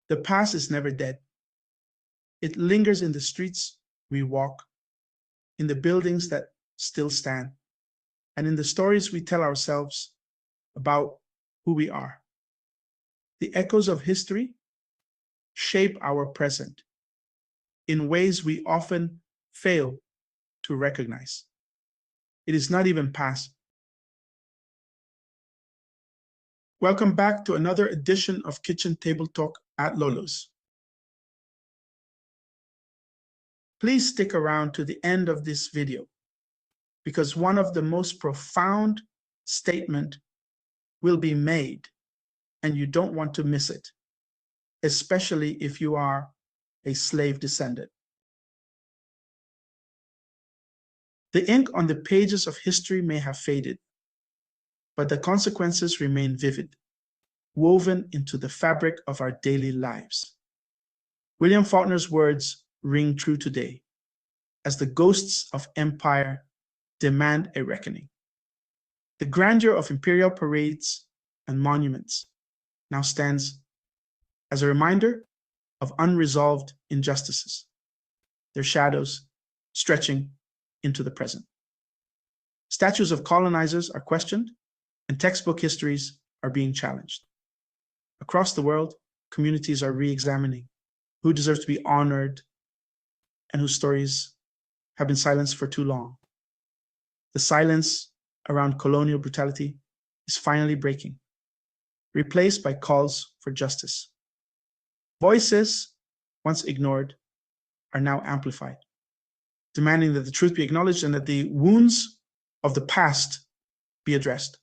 The past is never dead. It lingers in the streets we walk, in the buildings that still stand, and in the stories we tell ourselves about who we are. The echoes of history shape our present in ways we often fail to recognize. It is not even past. Welcome back to another edition of Kitchen Table Talk at Lolo's. Please stick around to the end of this video because one of the most profound statements will be made and you don't want to miss it, especially if you are a slave descendant. The ink on the pages of history may have faded, but the consequences remain vivid, woven into the fabric of our daily lives. William Faulkner's words ring true today as the ghosts of empire demand a reckoning. The grandeur of imperial parades and monuments now stands as a reminder of unresolved injustices, their shadows stretching into the present. Statues of colonizers are questioned, and textbook histories are being challenged. Across the world, communities are re-examining who deserves to be honored and whose stories have been silenced for too long. The silence around colonial brutality is finally breaking, replaced by calls for justice. Voices once ignored are now amplified, demanding that the truth be acknowledged and that the wounds of the past be addressed.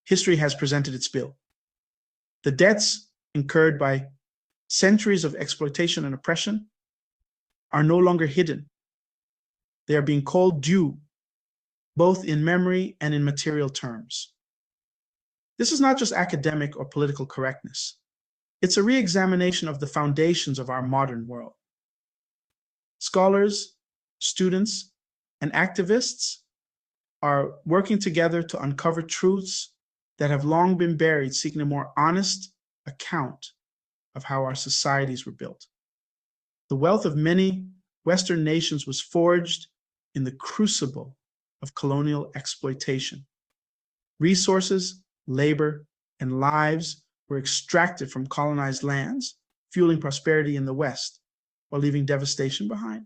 History has presented its bill. The debts incurred by centuries of exploitation and oppression are no longer hidden. They are being called due, both in memory and in material terms. This is not just academic or political correctness. It's a re-examination of the foundations of our modern world. Scholars, students, and activists are working together to uncover truths that have long been buried, seeking a more honest account of how our societies were built. The wealth of many Western nations was forged in the crucible of colonial exploitation. Resources, labor, and lives were extracted from colonized lands, fueling prosperity in the West while leaving devastation behind.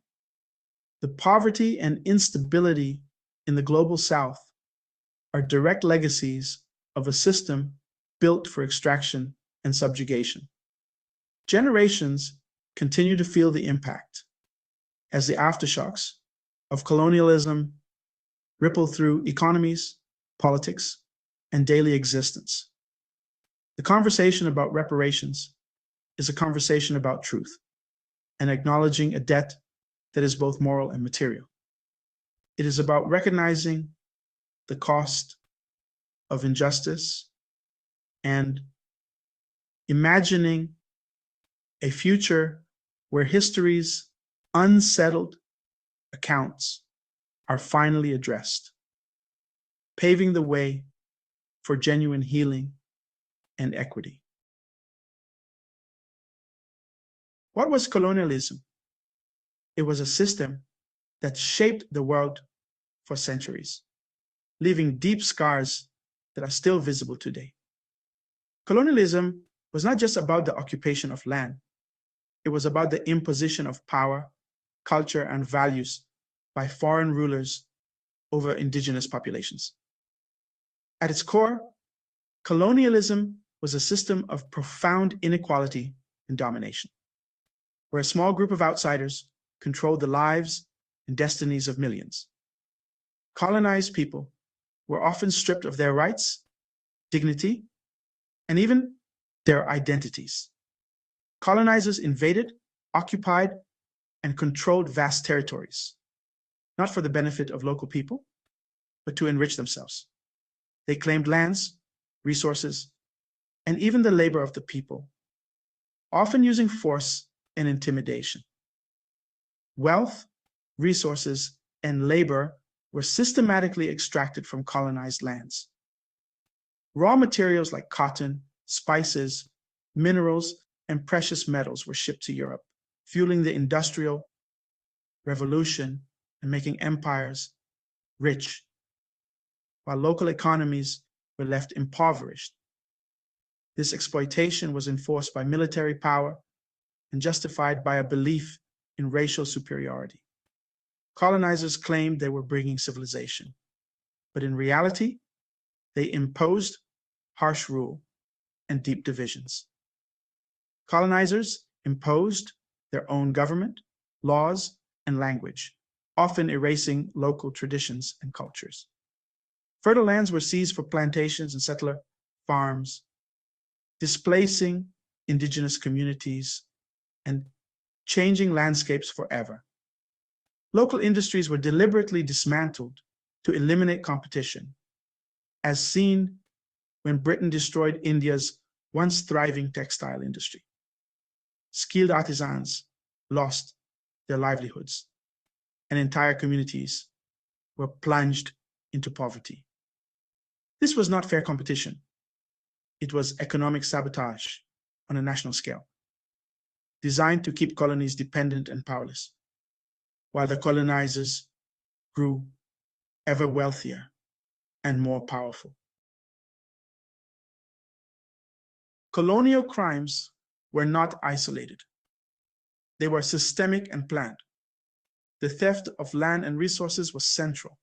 The poverty and instability in the global South are direct legacies of a system built for extraction and subjugation. Generations continue to feel the impact as the aftershocks of colonialism ripple through economies, politics, and daily existence. The conversation about reparations is a conversation about truth and acknowledging a debt that is both moral and material. It is about recognizing the cost of injustice and imagining a future where history's unsettled accounts are finally addressed, paving the way for genuine healing and equity. What was colonialism? It was a system that shaped the world for centuries, leaving deep scars that are still visible today. Colonialism was not just about the occupation of land. It was about the imposition of power, culture, and values by foreign rulers over indigenous populations. At its core, colonialism was a system of profound inequality and domination, where a small group of outsiders controlled the lives and destinies of millions. Colonized people were often stripped of their rights, dignity, and even their identities. Colonizers invaded, occupied, and controlled vast territories, not for the benefit of local people, but to enrich themselves. They claimed lands, resources, and even the labor of the people, often using force and intimidation. Wealth, resources, and labor were systematically extracted from colonized lands. Raw materials like cotton, spices, minerals, and precious metals were shipped to Europe, fueling the Industrial Revolution and making empires rich, while local economies were left impoverished. This exploitation was enforced by military power and justified by a belief in racial superiority. Colonizers claimed they were bringing civilization, but in reality, they imposed harsh rule and deep divisions. Colonizers imposed their own government, laws, and language, often erasing local traditions and cultures. Fertile lands were seized for plantations and settler farms, displacing indigenous communities and changing landscapes forever. Local industries were deliberately dismantled to eliminate competition, as seen when Britain destroyed India's once thriving textile industry. Skilled artisans lost their livelihoods, and entire communities were plunged into poverty. This was not fair competition. It was economic sabotage on a national scale, designed to keep colonies dependent and powerless, while the colonizers grew ever wealthier and more powerful. Colonial crimes were not isolated. They were systemic and planned. The theft of land and resources was central,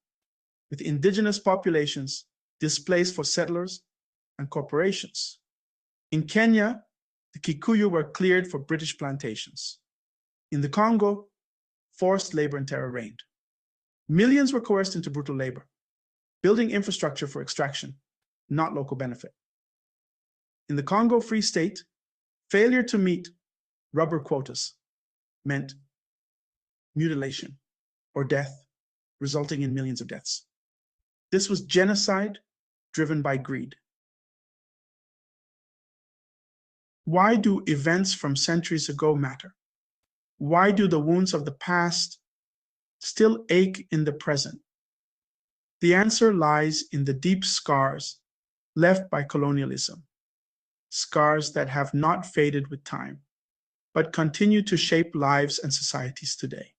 with indigenous populations displaced for settlers and corporations. In Kenya, the Kikuyu were cleared for British plantations. In the Congo, forced labor and terror reigned. Millions were coerced into brutal labor, building infrastructure for extraction, not local benefit. In the Congo Free State, failure to meet rubber quotas meant mutilation or death, resulting in millions of deaths. This was genocide driven by greed. Why do events from centuries ago matter? Why do the wounds of the past still ache in the present? The answer lies in the deep scars left by colonialism, scars that have not faded with time, but continue to shape lives and societies today.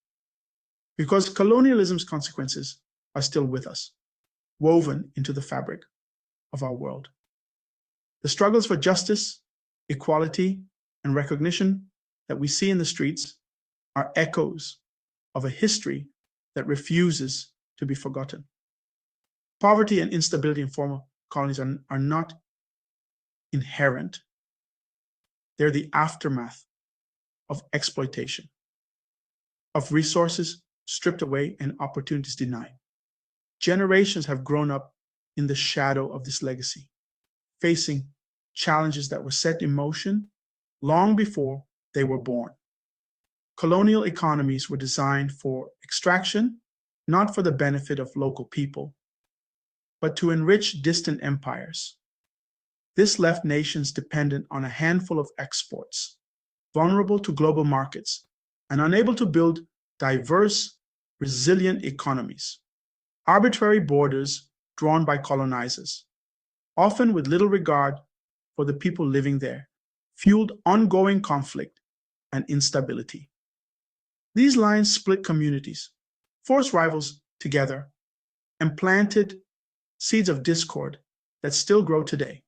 Because colonialism's consequences are still with us, woven into the fabric of our world. The struggles for justice, equality, and recognition that we see in the streets are echoes of a history that refuses to be forgotten. Poverty and instability in former colonies are not inherent. They're the aftermath of exploitation, of resources stripped away and opportunities denied. Generations have grown up in the shadow of this legacy, facing challenges that were set in motion long before they were born. Colonial economies were designed for extraction, not for the benefit of local people, but to enrich distant empires. This left nations dependent on a handful of exports, vulnerable to global markets, and unable to build diverse, resilient economies. Arbitrary borders drawn by colonizers, often with little regard for the people living there, fueled ongoing conflict and instability. These lines split communities, forced rivals together, and planted seeds of discord that still grow today.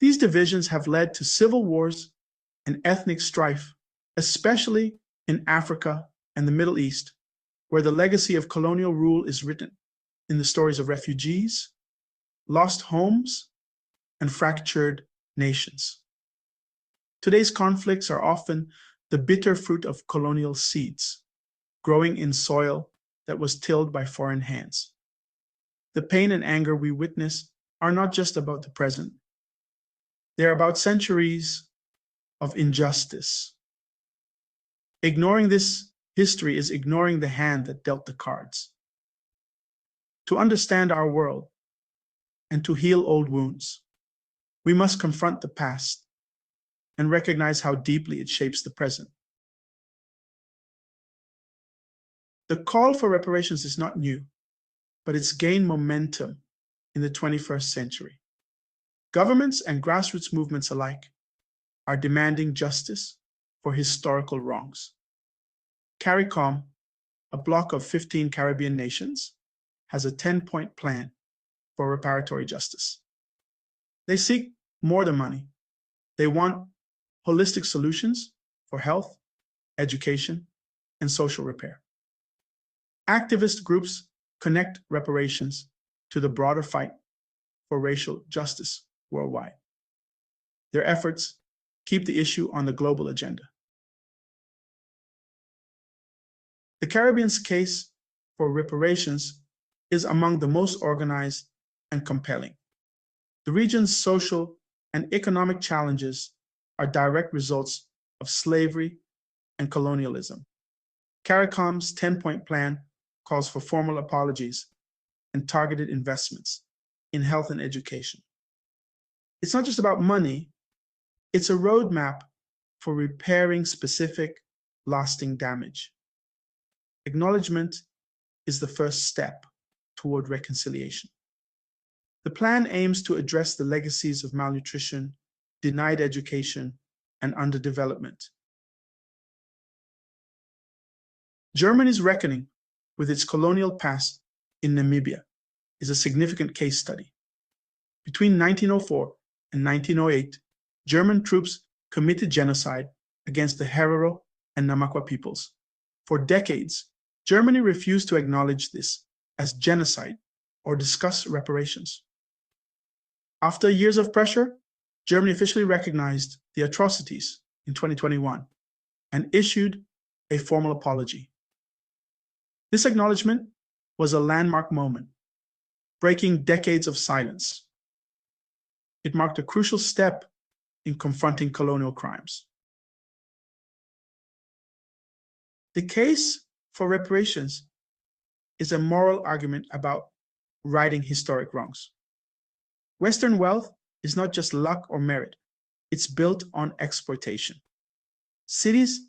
These divisions have led to civil wars and ethnic strife, especially in Africa and the Middle East, where the legacy of colonial rule is written in the stories of refugees, lost homes, and fractured nations. Today's conflicts are often the bitter fruit of colonial seeds, growing in soil that was tilled by foreign hands. The pain and anger we witness are not just about the present. They're about centuries of injustice. Ignoring this history is ignoring the hand that dealt the cards. To understand our world and to heal old wounds, we must confront the past and recognize how deeply it shapes the present. The call for reparations is not new, but it's gained momentum in the 21st century. Governments and grassroots movements alike are demanding justice for historical wrongs. CARICOM, a bloc of 15 Caribbean nations, has a 10-point plan for reparatory justice. They seek more than money. They want holistic solutions for health, education, and social repair. Activist groups connect reparations to the broader fight for racial justice worldwide. Their efforts keep the issue on the global agenda. The Caribbean's case for reparations is among the most organized and compelling. The region's social and economic challenges are direct results of slavery and colonialism. CARICOM's 10-point plan calls for formal apologies and targeted investments in health and education. It's not just about money, it's a roadmap for repairing specific, lasting damage. Acknowledgement is the first step toward reconciliation. The plan aims to address the legacies of malnutrition, denied education, and underdevelopment. Germany's reckoning with its colonial past in Namibia is a significant case study. Between 1904 and 1908, German troops committed genocide against the Herero and Namakwa peoples. For decades, Germany refused to acknowledge this as genocide or discuss reparations. After years of pressure, Germany officially recognized the atrocities in 2021 and issued a formal apology. This acknowledgement was a landmark moment, breaking decades of silence. It marked a crucial step in confronting colonial crimes. The case for reparations is a moral argument about righting historic wrongs. Western wealth is not just luck or merit, it's built on exploitation. Cities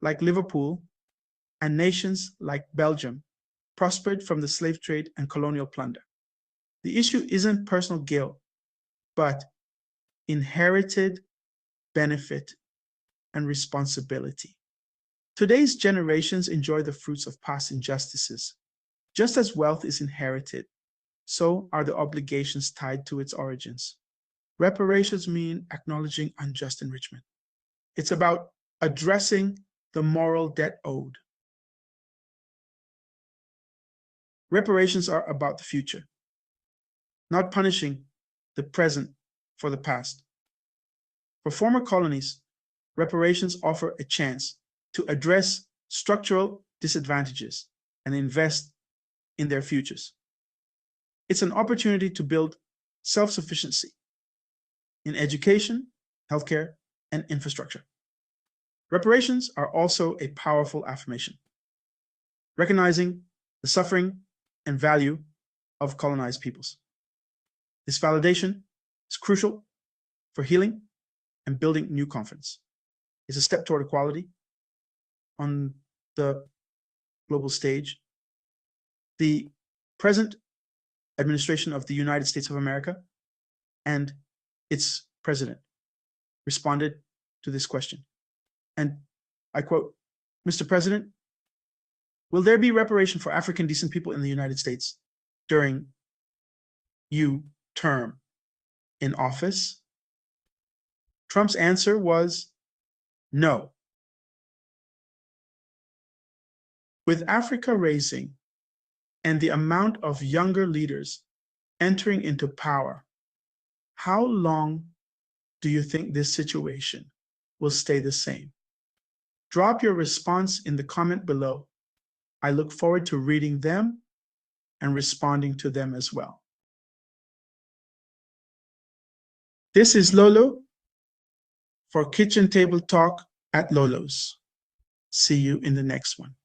like Liverpool and nations like Belgium prospered from the slave trade and colonial plunder. The issue isn't personal guilt, but inherited benefit and responsibility. Today's generations enjoy the fruits of past injustices. Just as wealth is inherited, so are the obligations tied to its origins. Reparations mean acknowledging unjust enrichment. It's about addressing the moral debt owed. Reparations are about the future, not punishing the present for the past. For former colonies, reparations offer a chance to address structural disadvantages and invest in their futures. It's an opportunity to build self-sufficiency in education, healthcare, and infrastructure. Reparations are also a powerful affirmation, recognizing the suffering and value of colonized peoples. This validation is crucial for healing and building new confidence. It's a step toward equality on the global stage. The present administration of the United States of America and its president responded to this question. And I quote, "Mr. President, will there be reparation for African descent people in the United States during your term in office?" Trump's answer was no. With Africa raising and the amount of younger leaders entering into power, how long do you think this situation will stay the same? Drop your response in the comment below. I look forward to reading them and responding to them as well. This is Lolo for Kitchen Table Talk at Lolo's. See you in the next one.